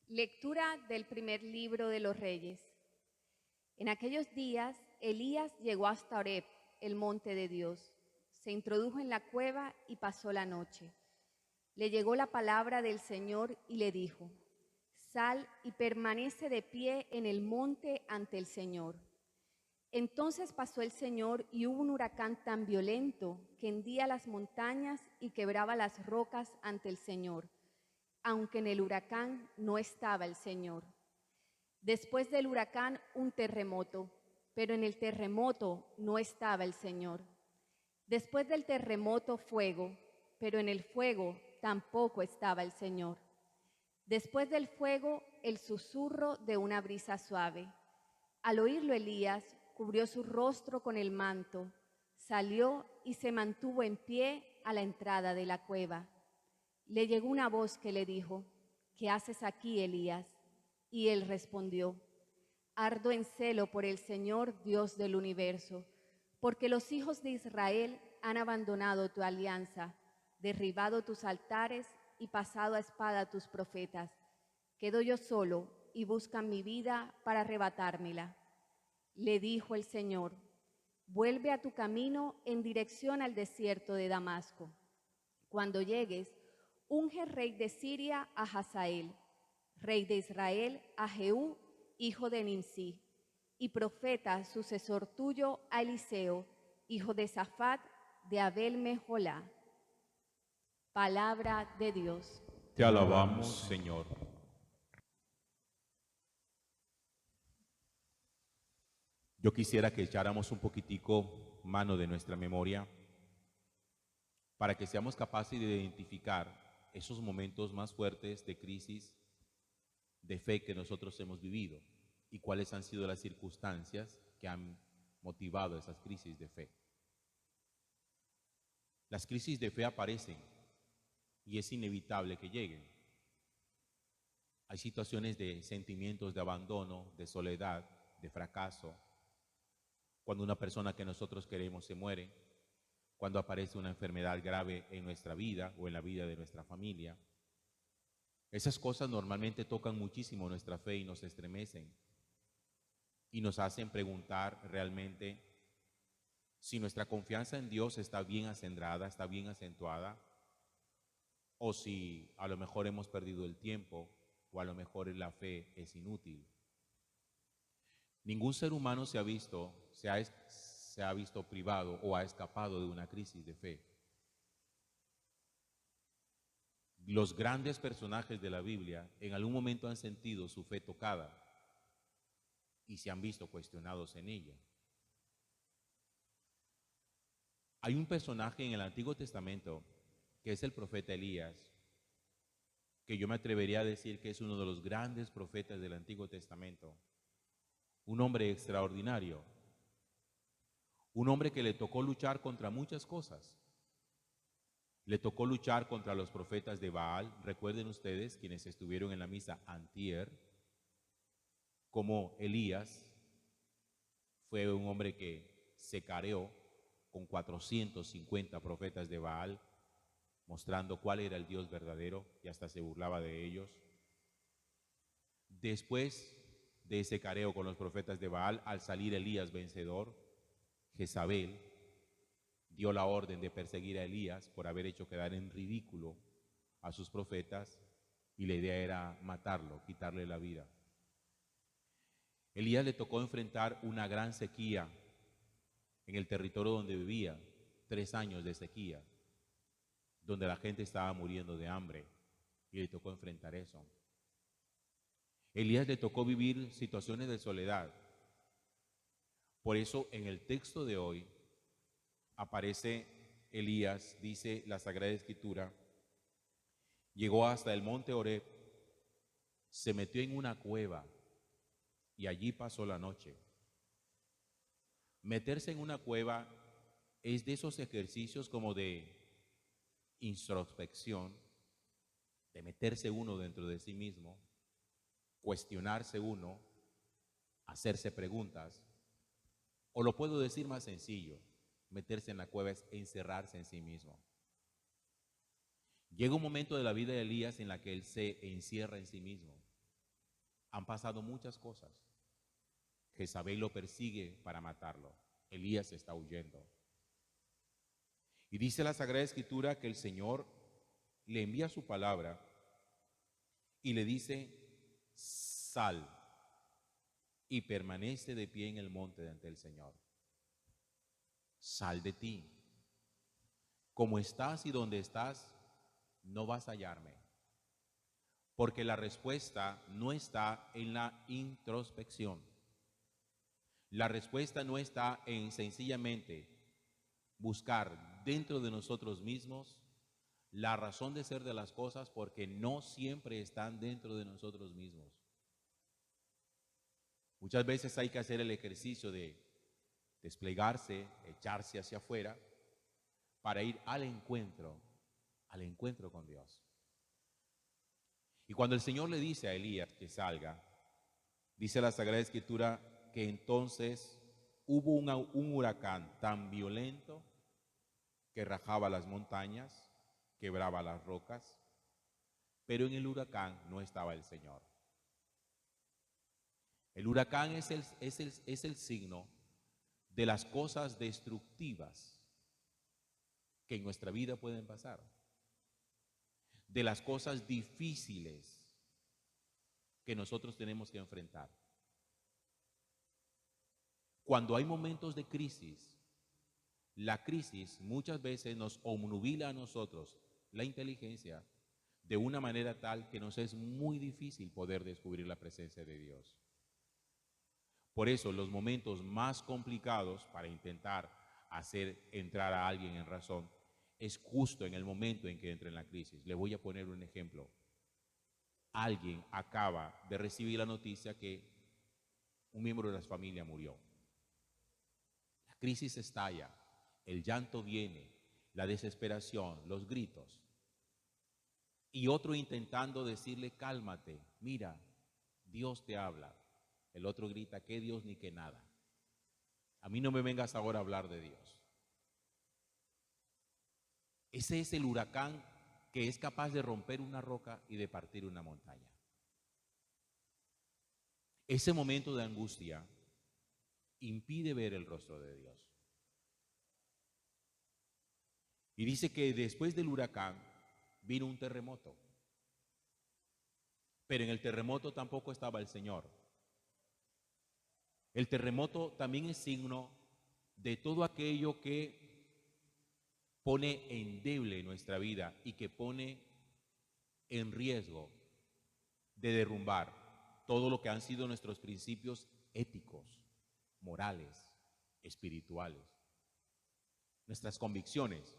Lectura del primer libro de los Reyes. En aquellos días, Elías llegó hasta Horeb, el monte de Dios. Se introdujo en la cueva y pasó la noche. Le llegó la palabra del Señor y le dijo: Sal y permanece de pie en el monte ante el Señor. Entonces pasó el Señor y hubo un huracán tan violento que hendía las montañas y quebraba las rocas ante el Señor, aunque en el huracán no estaba el Señor. Después del huracán, un terremoto, pero en el terremoto no estaba el Señor. Después del terremoto, fuego, pero en el fuego tampoco estaba el Señor. Después del fuego, el susurro de una brisa suave. Al oírlo, Elías cubrió su rostro con el manto, salió y se mantuvo en pie a la entrada de la cueva. Le llegó una voz que le dijo: ¿Qué haces aquí, Elías? Y él respondió: Ardo en celo por el Señor, Dios del universo, porque los hijos de Israel han abandonado tu alianza, derribado tus altares y pasado a espada a tus profetas. Quedo yo solo y buscan mi vida para arrebatármela. Le dijo el Señor: vuelve a tu camino en dirección al desierto de Damasco. Cuando llegues, unge rey de Siria a Hazael, rey de Israel a Jehú, hijo de Nimsi, y profeta sucesor tuyo a Eliseo, hijo de Safat, de Abel Meholá. Palabra de Dios. Te alabamos, Señor. Yo quisiera que echáramos un poquitico mano de nuestra memoria para que seamos capaces de identificar esos momentos más fuertes de crisis de fe que nosotros hemos vivido y cuáles han sido las circunstancias que han motivado esas crisis de fe. Las crisis de fe aparecen y es inevitable que lleguen. Hay situaciones de sentimientos de abandono, de soledad, de fracaso, cuando una persona que nosotros queremos se muere, cuando aparece una enfermedad grave en nuestra vida o en la vida de nuestra familia. Esas cosas normalmente tocan muchísimo nuestra fe y nos estremecen y nos hacen preguntar realmente si nuestra confianza en Dios está bien acendrada, está bien acentuada, o si a lo mejor hemos perdido el tiempo o a lo mejor la fe es inútil. Ningún ser humano se ha visto privado o ha escapado de una crisis de fe. Los grandes personajes de la Biblia en algún momento han sentido su fe tocada y se han visto cuestionados en ella. Hay un personaje en el Antiguo Testamento que es el profeta Elías, que yo me atrevería a decir que es uno de los grandes profetas del Antiguo Testamento. Un hombre extraordinario, un hombre que le tocó luchar contra muchas cosas. Le tocó luchar contra los profetas de Baal. Recuerden ustedes, quienes estuvieron en la misa antier, como Elías fue un hombre que se careó con 450 profetas de Baal, mostrando cuál era el Dios verdadero y hasta se burlaba de ellos. Después de ese careo con los profetas de Baal, al salir Elías vencedor, Jezabel dio la orden de perseguir a Elías por haber hecho quedar en ridículo a sus profetas y la idea era matarlo, quitarle la vida. Elías le tocó enfrentar una gran sequía en el territorio donde vivía, 3 años de sequía, donde la gente estaba muriendo de hambre y le tocó enfrentar eso. Elías le tocó vivir situaciones de soledad. Por eso en el texto de hoy aparece Elías, dice la Sagrada Escritura, llegó hasta el monte Horeb, se metió en una cueva y allí pasó la noche. Meterse en una cueva es de esos ejercicios como de introspección, de meterse uno dentro de sí mismo, cuestionarse uno, hacerse preguntas, o lo puedo decir más sencillo, meterse en la cueva es encerrarse en sí mismo. Llega un momento de la vida de Elías en la que él se encierra en sí mismo. Han pasado muchas cosas. Jezabel lo persigue para matarlo. Elías está huyendo. Y dice la Sagrada Escritura que el Señor le envía su palabra y le dice: sal y permanece de pie en el monte ante el Señor. Sal de ti. Como estás y donde estás, no vas a hallarme. Porque la respuesta no está en la introspección. La respuesta no está en sencillamente buscar dentro de nosotros mismos la razón de ser de las cosas, porque no siempre están dentro de nosotros mismos. Muchas veces hay que hacer el ejercicio de desplegarse, echarse hacia afuera para ir al encuentro con Dios. Y cuando el Señor le dice a Elías que salga, dice la Sagrada Escritura que entonces hubo un huracán tan violento que rajaba las montañas, quebraba las rocas, pero en el huracán no estaba el Señor. El huracán es el signo de las cosas destructivas que en nuestra vida pueden pasar, de las cosas difíciles que nosotros tenemos que enfrentar. Cuando hay momentos de crisis, la crisis muchas veces nos obnubila a nosotros la inteligencia de una manera tal que nos es muy difícil poder descubrir la presencia de Dios. Por eso los momentos más complicados para intentar hacer entrar a alguien en razón es justo en el momento en que entra en la crisis. Le voy a poner un ejemplo. Alguien acaba de recibir la noticia que un miembro de la familia murió. La crisis estalla, el llanto viene, la desesperación, los gritos. Y otro intentando decirle: cálmate, mira, Dios te habla. El otro grita: que Dios ni que nada. A mí no me vengas ahora a hablar de Dios. Ese es el huracán que es capaz de romper una roca y de partir una montaña. Ese momento de angustia impide ver el rostro de Dios. Y dice que después del huracán vino un terremoto. Pero en el terremoto tampoco estaba el Señor. El terremoto también es signo de todo aquello que pone endeble nuestra vida y que pone en riesgo de derrumbar todo lo que han sido nuestros principios éticos, morales, espirituales, nuestras convicciones.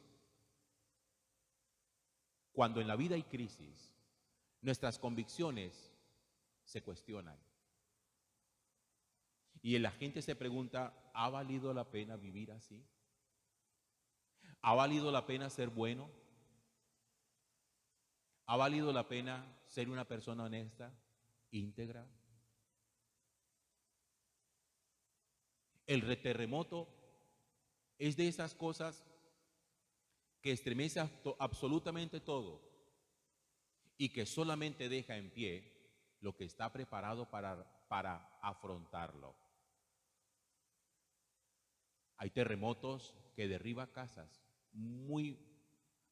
Cuando en la vida hay crisis, nuestras convicciones se cuestionan. Y la gente se pregunta: ¿ha valido la pena vivir así? ¿Ha valido la pena ser bueno? ¿Ha valido la pena ser una persona honesta, íntegra? El terremoto es de esas cosas que estremece absolutamente todo y que solamente deja en pie lo que está preparado para afrontarlo. Hay terremotos que derriban casas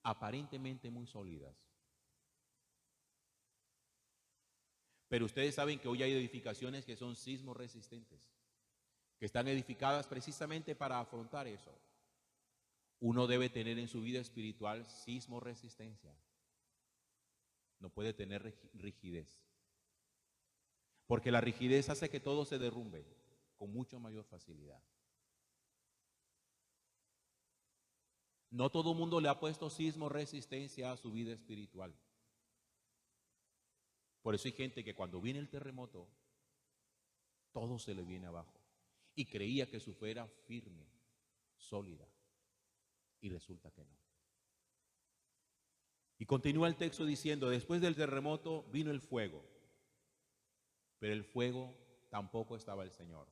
aparentemente muy sólidas. Pero ustedes saben que hoy hay edificaciones que son sismo resistentes, que están edificadas precisamente para afrontar eso. Uno debe tener en su vida espiritual sismo resistencia. No puede tener rigidez. Porque la rigidez hace que todo se derrumbe con mucha mayor facilidad. No todo el mundo le ha puesto sismo resistencia a su vida espiritual. Por eso hay gente que cuando viene el terremoto, todo se le viene abajo. Y creía que su fe era firme, sólida. Y resulta que no. Y continúa el texto diciendo: después del terremoto vino el fuego. Pero el fuego tampoco estaba el Señor.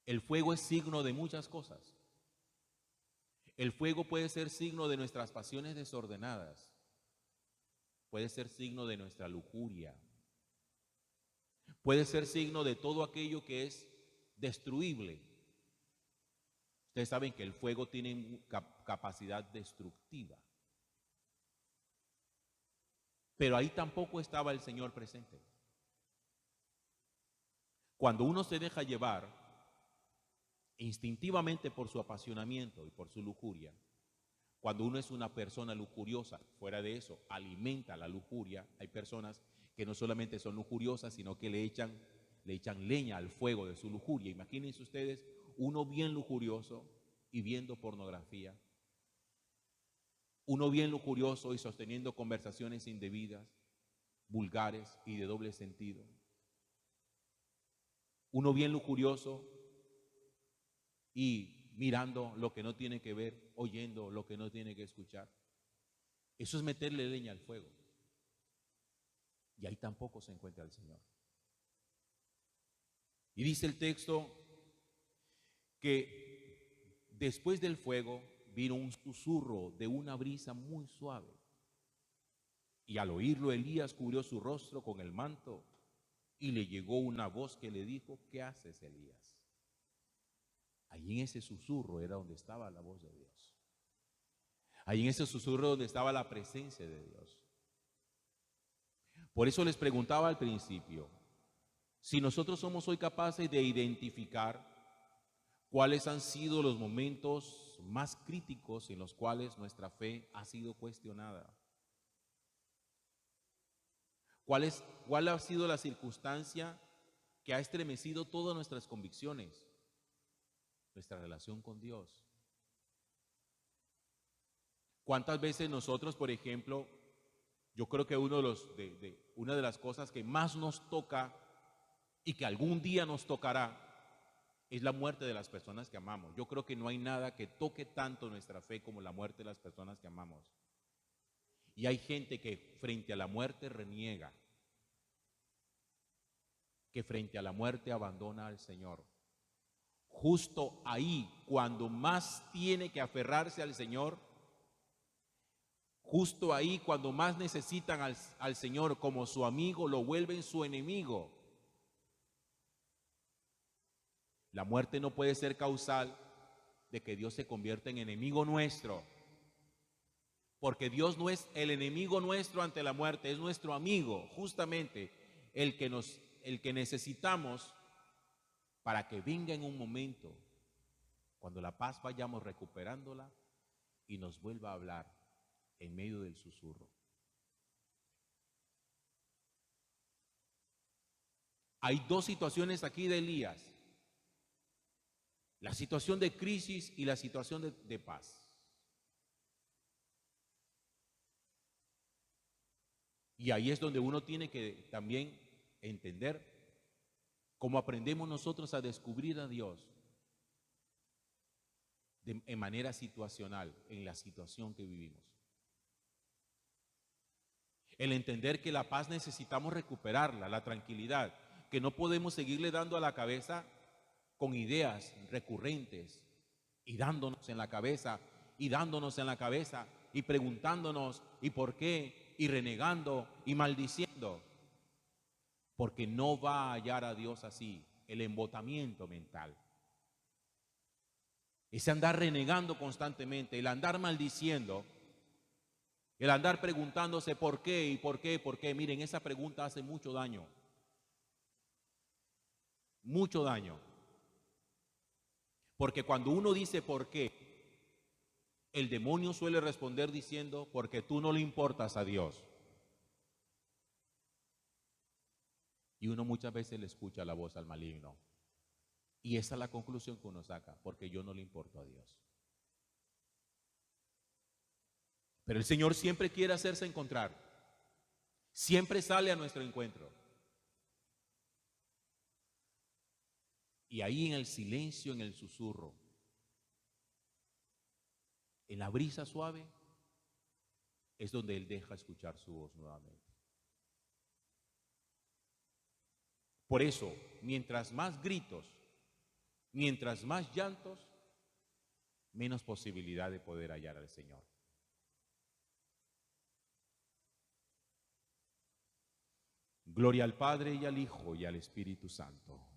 El fuego es signo de muchas cosas. El fuego puede ser signo de nuestras pasiones desordenadas. Puede ser signo de nuestra lujuria, Puede ser signo de todo aquello que es destruible. Ustedes saben que el fuego tiene capacidad destructiva. Pero ahí tampoco estaba el Señor presente. Cuando uno se deja llevar instintivamente por su apasionamiento y por su lujuria, cuando uno es una persona lujuriosa, fuera de eso, alimenta la lujuria. Hay personas que no solamente son lujuriosas, sino que le echan leña al fuego de su lujuria. Imagínense ustedes, uno bien lujurioso y viendo pornografía, uno bien lujurioso y sosteniendo conversaciones indebidas, vulgares y de doble sentido. Uno bien lujurioso y mirando lo que no tiene que ver, oyendo lo que no tiene que escuchar. Eso es meterle leña al fuego. Y ahí tampoco se encuentra el Señor. Y dice el texto que después del fuego vino un susurro de una brisa muy suave. Y al oírlo Elías cubrió su rostro con el manto y le llegó una voz que le dijo: ¿qué haces, Elías? Allí en ese susurro era donde estaba la voz de Dios. Allí en ese susurro donde estaba la presencia de Dios. Por eso les preguntaba al principio, si nosotros somos hoy capaces de identificar cuáles han sido los momentos más críticos en los cuales nuestra fe ha sido cuestionada. ¿Cuál ha sido la circunstancia que ha estremecido todas nuestras convicciones? Nuestra relación con Dios. ¿Cuántas veces nosotros, por ejemplo, yo creo que una de las cosas que más nos toca y que algún día nos tocará es la muerte de las personas que amamos? Yo creo que no hay nada que toque tanto nuestra fe como la muerte de las personas que amamos. Y hay gente que frente a la muerte reniega, que frente a la muerte abandona al Señor. Justo ahí, cuando más tiene que aferrarse al Señor, justo ahí, cuando más necesitan al Señor como su amigo, lo vuelven su enemigo. La muerte no puede ser causal de que Dios se convierta en enemigo nuestro, porque Dios no es el enemigo nuestro ante la muerte, es nuestro amigo, justamente el que necesitamos para que venga en un momento cuando la paz vayamos recuperándola y nos vuelva a hablar en medio del susurro. Hay dos situaciones aquí de Elías: la situación de crisis y la situación de paz. Y ahí es donde uno tiene que también entender cómo aprendemos nosotros a descubrir a Dios en manera situacional, en la situación que vivimos. El entender que la paz necesitamos recuperarla, la tranquilidad, que no podemos seguirle dando a la cabeza con ideas recurrentes y dándonos en la cabeza y dándonos en la cabeza y preguntándonos ¿y por qué? Y renegando y maldiciendo, porque no va a hallar a Dios así. El embotamiento mental, ese andar renegando constantemente, el andar maldiciendo, el andar preguntándose por qué y por qué, por qué. Miren, esa pregunta hace mucho daño. Mucho daño. Porque cuando uno dice por qué, el demonio suele responder diciendo: porque tú no le importas a Dios. Y uno muchas veces le escucha la voz al maligno. Y esa es la conclusión que uno saca: porque yo no le importo a Dios. Pero el Señor siempre quiere hacerse encontrar. Siempre sale a nuestro encuentro. Y ahí en el silencio, en el susurro, en la brisa suave, es donde Él deja escuchar su voz nuevamente. Por eso, mientras más gritos, mientras más llantos, menos posibilidad de poder hallar al Señor. Gloria al Padre y al Hijo y al Espíritu Santo.